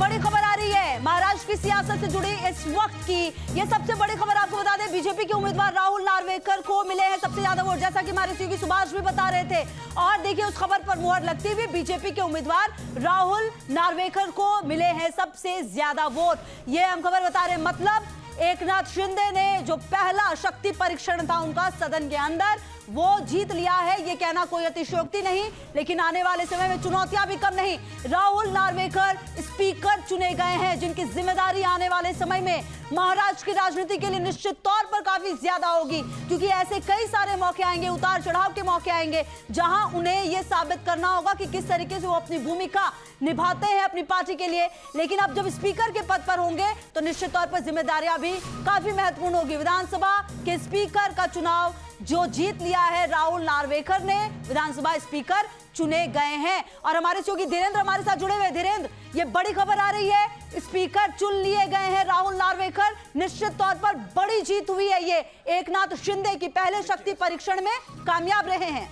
बड़ी खबर आ रही है महाराष्ट्र की सियासत से जुड़ी इस वक्त की। ये सबसे बड़ी खबर आपको बता दें, बीजेपी के उम्मीदवार राहुल नार्वेकर को मिले हैं सबसे ज्यादा वोट, जैसा कि हमारे सहयोगी सुभाष भी बता रहे थे। और देखिए उस खबर पर मुहर लगती हुई बीजेपी के उम्मीदवार राहुल नार्वेकर को मिले हैं सबसे ज्यादा वोट। ये हम खबर बता रहे हैं, मतलब एकनाथ शिंदे ने जो पहला शक्ति परीक्षण था उनका सदन के अंदर, वो जीत लिया है। ये कहना कोई अतिशयोक्ति नहीं, लेकिन आने वाले समय में चुनौतियां भी कम नहीं। राहुल नार्वेकर स्पीकर चुने गए हैं, जिनकी जिम्मेदारी आने वाले समय में महाराष्ट्र की राजनीति के लिए निश्चित तौर पर काफी ज्यादा होगी, क्योंकि ऐसे कई सारे मौके आएंगे, उतार चढ़ाव के मौके आएंगे, जहां उन्हें यह साबित करना होगा कि किस तरीके से वो अपनी भूमिका निभाते हैं अपनी पार्टी के लिए। लेकिन अब जब स्पीकर के पद पर होंगे तो निश्चित तौर पर जिम्मेदारियां भी काफी महत्वपूर्ण होगी। विधानसभा के स्पीकर का चुनाव जो जीत लिया है राहुल नार्वेकर ने, विधानसभा स्पीकर चुने गए हैं। और हमारे सहयोगी धीरेन्द्र हमारे साथ जुड़े हुए। धीरेन्द्र, ये बड़ी खबर आ रही है, स्पीकर चुन लिए गए हैं राहुल नार्वेकर, निश्चित तौर पर बड़ी जीत हुई है। ये एकनाथ शिंदे की पहले शक्ति परीक्षण में कामयाब रहे हैं।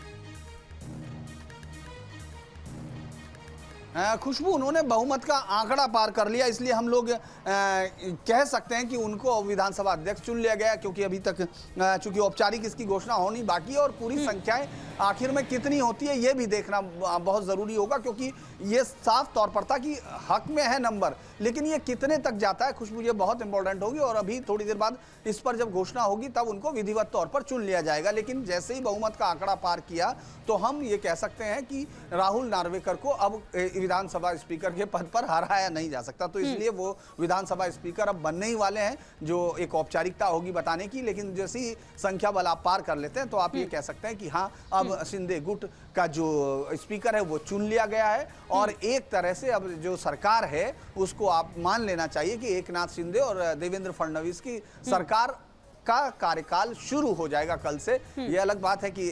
खुशबू, उन्होंने बहुमत का आंकड़ा पार कर लिया, इसलिए हम लोग कह सकते हैं कि उनको विधानसभा अध्यक्ष चुन लिया गया, क्योंकि अभी तक चूंकि औपचारिक इसकी घोषणा होनी बाकी है और पूरी संख्याएं आखिर में कितनी होती है ये भी देखना बहुत ज़रूरी होगा, क्योंकि ये साफ तौर पर था कि हक में है नंबर, लेकिन ये कितने तक जाता है खुशबू, ये बहुत इंपॉर्टेंट होगी। और अभी थोड़ी देर बाद इस पर जब घोषणा होगी तब उनको विधिवत तौर पर चुन लिया जाएगा। लेकिन जैसे ही बहुमत का आंकड़ा पार किया तो हम ये कह सकते हैं कि राहुल नार्वेकर को अब विधानसभा स्पीकर के पद पर हराया नहीं जा सकता, तो इसलिए वो विधानसभा स्पीकर अब बनने ही वाले हैं, जो एक औपचारिकता होगी बताने की। लेकिन जैसी संख्या बल आप पार कर लेते हैं तो आप ये कह सकते हैं कि हाँ, अब शिंदे गुट का जो स्पीकर है वो चुन लिया गया है। और एक तरह से अब जो सरकार है उसको आप मान लेना चाहिए कि एकनाथ शिंदे और देवेंद्र फडणवीस की सरकार का कार्यकाल शुरू हो जाएगा कल से। ये अलग बात है कि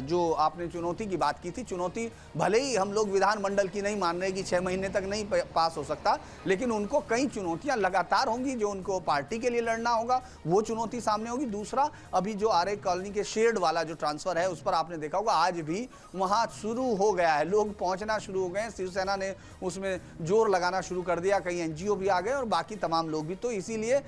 जो आपने चुनौती की बात की थी, चुनौती भले ही हम लोग विधानमंडल की नहीं मान रहे कि 6 महीने तक नहीं पास हो सकता, लेकिन उनको कई चुनौतियां लगातार होंगी जो उनको पार्टी के लिए लड़ना होगा, वो चुनौती सामने होगी। दूसरा, अभी जो आरए कॉलोनी के शेड वाला जो ट्रांसफर है उस पर आपने देखा होगा आज भी वहां शुरू हो गया है, लोग पहुंचना शुरू हो गए हैं, शिवसेना ने उसमें जोर लगाना शुरू कर दिया, कई एनजीओ भी आ गए और बाकी तमाम लोग भी। तो इसीलिए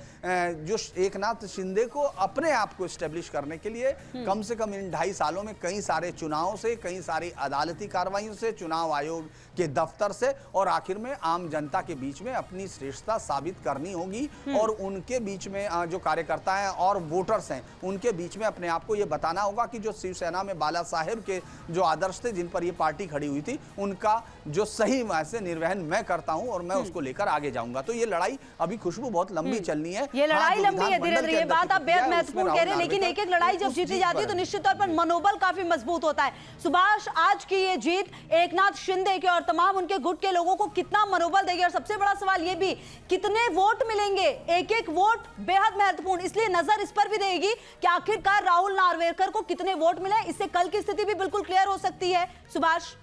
जो एकनाथ शिंदे को अपने आप को एस्टेब्लिश करने के लिए कम से कम इन 2.5 सालों में कई सारे चुनावों से, कई सारी अदालती कार्रवाइयों से, चुनाव आयोग के दफ्तर से और आखिर में आम जनता के बीच में अपनी श्रेष्ठता साबित करनी होगी। और उनके बीच में जो कार्यकर्ता हैं और वोटर्स हैं उनके बीच में अपने आप को ये बताना होगा कि जो शिवसेना में बाला साहेब के जो आदर्श थे, जिन पर ये पार्टी खड़ी हुई थी, उनका जो सही से निर्वहन मैं करता हूं और मैं उसको लेकर आगे जाऊंगा। तो ये लड़ाई अभी खुशबू बहुत लंबी चलनी है। ये लड़ाई लंबी है धीरे-धीरे, ये बात आप बेहद महत्वपूर्ण कह रहे हैं, लेकिन एक एक लड़ाई जब जीती जाती है तो निश्चित तौर पर मनोबल काफी मजबूत होता है। सुभाष, आज की ये जीत एकनाथ शिंदे के और तमाम उनके गुट के लोगों को कितना मनोबल देगी? और सबसे बड़ा सवाल ये भी, कितने वोट मिलेंगे? एक एक वोट बेहद महत्वपूर्ण, इसलिए नजर इस पर भी देगी कि आखिरकार राहुल नार्वेकर को कितने वोट मिले। इससे कल की स्थिति भी बिल्कुल क्लियर हो सकती है। सुभाष,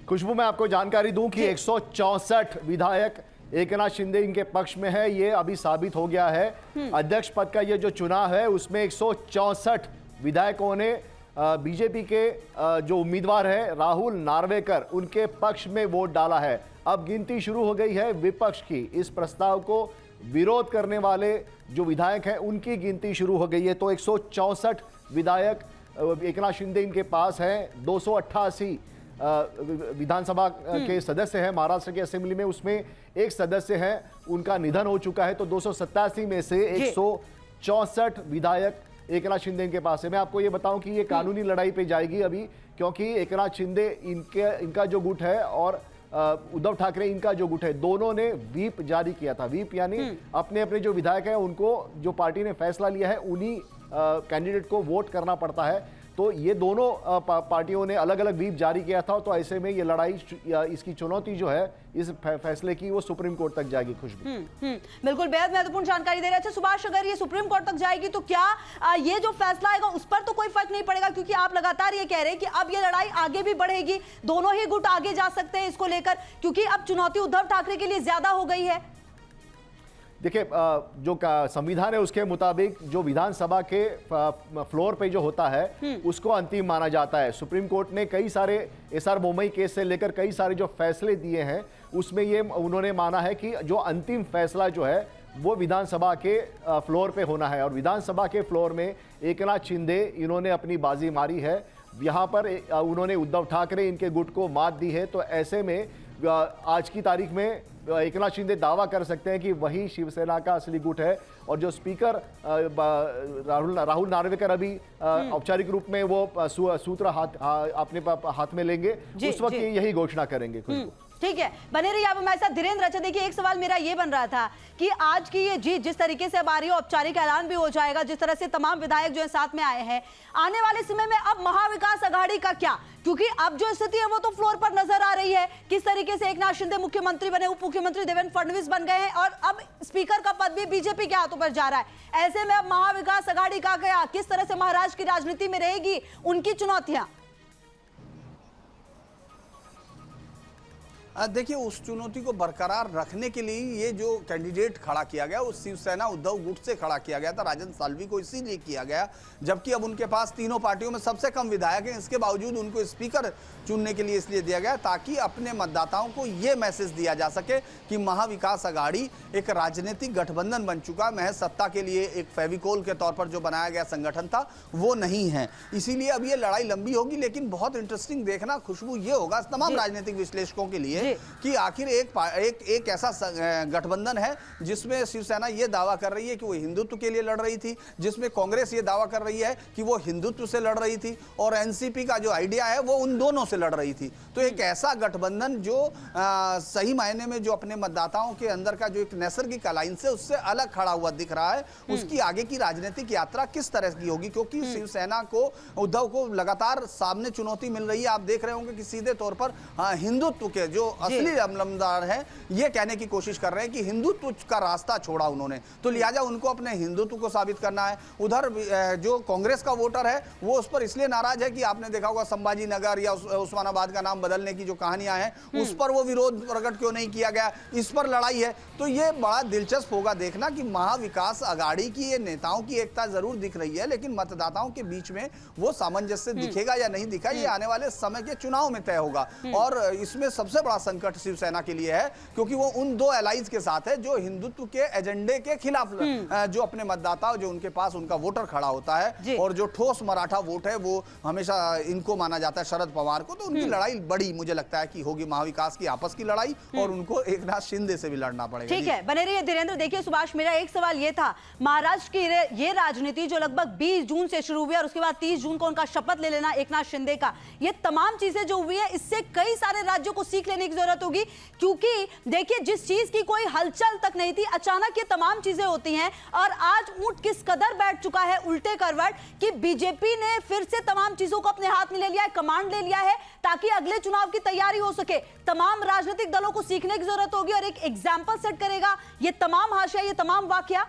खुशबू, मैं आपको जानकारी दूं कि 164 विधायक एकनाथ शिंदे इनके पक्ष में है, ये अभी साबित हो गया है। अध्यक्ष पद का ये जो चुनाव है उसमें 164 विधायकों ने बीजेपी के जो उम्मीदवार है राहुल नार्वेकर, उनके पक्ष में वोट डाला है। अब गिनती शुरू हो गई है विपक्ष की। इस प्रस्ताव को विरोध करने वाले जो विधायक हैं उनकी गिनती शुरू हो गई है। तो 164 विधायक एकनाथ शिंदे इनके पास हैं। 288 विधानसभा के सदस्य हैं महाराष्ट्र की असेंबली में, उसमें एक सदस्य है उनका निधन हो चुका है। तो 287 में से 164 विधायक एकनाथ शिंदे इनके पास है। मैं आपको ये बताऊं कि ये कानूनी लड़ाई पे जाएगी अभी, क्योंकि एकनाथ शिंदे इनका जो गुट है और उद्धव ठाकरे इनका जो गुट है, दोनों ने व्हीप जारी किया था। व्हीप यानी अपने अपने जो विधायक हैं उनको जो पार्टी ने फैसला लिया है उन्हीं कैंडिडेट को वोट करना पड़ता है। तो ये दोनों पार्टियों ने अलग अलग व्हीप जारी किया था। तो ऐसे में ये लड़ाई, इसकी चुनौती जो है इस फैसले की, वो सुप्रीम कोर्ट तक जाएगी। खुशबू, बिल्कुल बेहद महत्वपूर्ण जानकारी दे रहे हैं। सुभाष, अगर ये सुप्रीम कोर्ट तक जाएगी तो क्या ये जो फैसला आएगा उस पर तो कोई फर्क नहीं पड़ेगा? क्योंकि आप लगातार ये कह रहे हैं कि अब ये लड़ाई आगे भी बढ़ेगी, दोनों ही गुट आगे जा सकते हैं इसको लेकर, क्योंकि अब चुनौती उद्धव ठाकरे के लिए ज्यादा हो गई है। देखिए, जो संविधान है उसके मुताबिक जो विधानसभा के फ्लोर पे जो होता है उसको अंतिम माना जाता है। सुप्रीम कोर्ट ने कई सारे एसआर बोमई केस से लेकर कई सारे जो फैसले दिए हैं उसमें ये उन्होंने माना है कि जो अंतिम फैसला जो है वो विधानसभा के फ्लोर पे होना है, और विधानसभा के फ्लोर में एकनाथ शिंदे इन्होंने अपनी बाजी मारी है। यहाँ पर उन्होंने उद्धव ठाकरे इनके गुट को मात दी है। तो ऐसे में आज की तारीख में एकनाथ शिंदे दावा कर सकते हैं कि वही शिवसेना का असली गुट है, और जो स्पीकर राहुल नार्वेकर अभी औपचारिक रूप में वो सूत्र अपने हाथ में लेंगे, उस वक्त यही घोषणा करेंगे। ठीक है, बने रहिए आप हमारे साथ। धीरेन्द्र, अच्छा देखिए, एक सवाल मेरा ये बन रहा था कि आज की ये जीत जिस तरीके से अब आ रही है, औपचारिक ऐलान भी हो जाएगा, जिस तरह से तमाम विधायक जो है साथ में आए हैं, आने वाले समय में अब महाविकास आघाड़ी का क्या? क्योंकि अब जो स्थिति है वो तो फ्लोर पर नजर आ रही है, किस तरीके से एकनाथ शिंदे मुख्यमंत्री बने, उप मुख्यमंत्री देवेंद्र फडणवीस बन गए हैं, और अब स्पीकर का पद भी बीजेपी के हाथों पर जा रहा है। ऐसे में अब महाविकास आघाड़ी का क्या? किस तरह से महाराष्ट्र की राजनीति में रहेगी उनकी चुनौतियां? देखिए, उस चुनौती को बरकरार रखने के लिए ये जो कैंडिडेट खड़ा किया गया वो शिवसेना उद्धव गुट से खड़ा किया गया था। राजन साल्वी को इसीलिए किया गया, जबकि अब उनके पास तीनों पार्टियों में सबसे कम विधायक हैं। इसके बावजूद उनको स्पीकर चुनने के लिए इसलिए दिया गया ताकि अपने मतदाताओं को ये मैसेज दिया जा सके कि महाविकास आघाड़ी एक राजनीतिक गठबंधन बन चुका, महज सत्ता के लिए एक फेविकोल के तौर पर जो बनाया गया संगठन था वो नहीं है। इसीलिए अब ये लड़ाई लंबी होगी, लेकिन बहुत इंटरेस्टिंग देखना खुशबू ये होगा तमाम राजनीतिक विश्लेषकों के लिए कि आखिर एक ऐसा गठबंधन है जिसमें शिवसेना ये दावा कर रही है कि वो हिंदुत्व के लिए लड़ रही थी, जिसमें कांग्रेस ये दावा कर रही है कि वो हिंदुत्व से लड़ रही थी, और एनसीपी का जो आइडिया है वो उन दोनों से लड़ रही थी। तो एक ऐसा गठबंधन जो सही मायने में जो अपने मतदाताओं के अंदर का जो एक नैसर्गिक अलायंस है उससे अलग खड़ा हुआ दिख रहा है, उसकी आगे की राजनीतिक यात्रा किस तरह की होगी, क्योंकि शिवसेना को, उद्धव को लगातार सामने चुनौती मिल रही है। आप देख रहे होंगे कि सीधे तौर पर हिंदुत्व के जो असली अमलदार है ये कहने की कोशिश कर रहे हैं कि हिंदुत्व का रास्ता छोड़ा उन्होंने, तो लिहाजा उनको अपने हिंदुत्व को साबित करना है। उधर जो कांग्रेस का वोटर है वो उस पर इसलिए नाराज है कि आपने देखा होगा संभाजी नगर या उस्मानाबाद का नाम बदलने की जो कहानियां हैं उस पर वो विरोध प्रकट क्यों नहीं किया गया, इस पर लड़ाई है। तो ये बड़ा दिलचस्प होगा देखना कि महाविकास आघाड़ी की ये नेताओं की एकता जरूर दिख रही है, लेकिन मतदाताओं के बीच में वो सामंजस्य दिखेगा या नहीं दिखा, ये आने वाले समय के चुनाव में तय होगा। और इसमें सबसे बड़ा संकट शिवसेना के लिए है, क्योंकि वो उन दो एलाइज के साथ है जो हिंदुत्व के एजेंडे के खिलाफ जो अपने मतदाता जो उनके पास उनका वोटर खड़ा होता है, और जो ठोस मराठा वोट है वो हमेशा इनको माना जाता है, शरद पवार को। तो उनकी लड़ाई बड़ी मुझे लगता है कि होगी महाविकास की आपस की लड़ाई, और उनको एकनाथ शिंदे से भी लड़ना पड़ेगा। ठीक है, बने रहिए धीरेन्द्र। देखिए सुभाष, मेरा एक सवाल ये था, महाराष्ट्र की ये राजनीति जो लगभग 20 जून से शुरू हुई और उसके बाद 30 जून को उनका शपथ ले लेना एकनाथ शिंदे का, ये तमाम चीजें जो हुई है इससे कई सारे राज्यों को सीख लेने की जरूरत होगी, क्योंकि देखिए जिस चीज की कोई हलचल तक नहीं थी, अचानक ये तमाम चीजें होती हैं, और आज ऊंट किस कदर बैठ चुका है उल्टे करवट कि बीजेपी ने फिर से तमाम चीजों को अपने हाथ में ले लिया है, कमांड ले लिया है, ताकि अगले चुनाव की तैयारी हो सके। तमाम राजनीतिक दलों को सीखने की जरूरत होगी, और एक एग्जाम्पल सेट करेगा ये तमाम हाशिया, ये तमाम वाकया।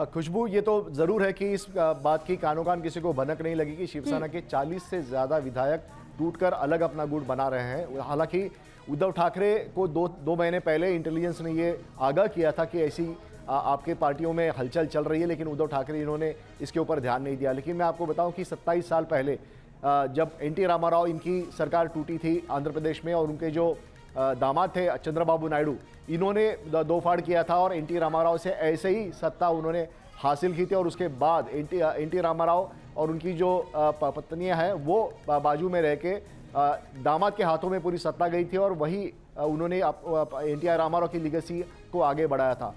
खुशबू, ये तो जरूर है कि इस बात की कानो कान किसी को भनक नहीं लगी कि शिवसेना के 40 से ज्यादा विधायक टूटकर अलग अपना गुट बना रहे हैं। हालांकि उद्धव ठाकरे को दो महीने पहले इंटेलिजेंस ने ये आगाह किया था कि ऐसी आपके पार्टियों में हलचल चल रही है, लेकिन उद्धव ठाकरे इन्होंने इसके ऊपर ध्यान नहीं दिया। लेकिन मैं आपको बताऊं कि 27 साल पहले जब एनटी रामाराव इनकी सरकार टूटी थी आंध्र प्रदेश में, और उनके जो दामाद थे चंद्रबाबू नायडू, इन्होंने दो फाड़ किया था और एनटी रामाराव से ऐसे ही सत्ता उन्होंने हासिल की थी। और उसके बाद एनटी रामाराव और उनकी जो पत्नियां हैं वो बाजू में रह के दामाद के हाथों में पूरी सत्ता गई थी, और वही उन्होंने एनटी रामाराव की लीगेसी को आगे बढ़ाया था।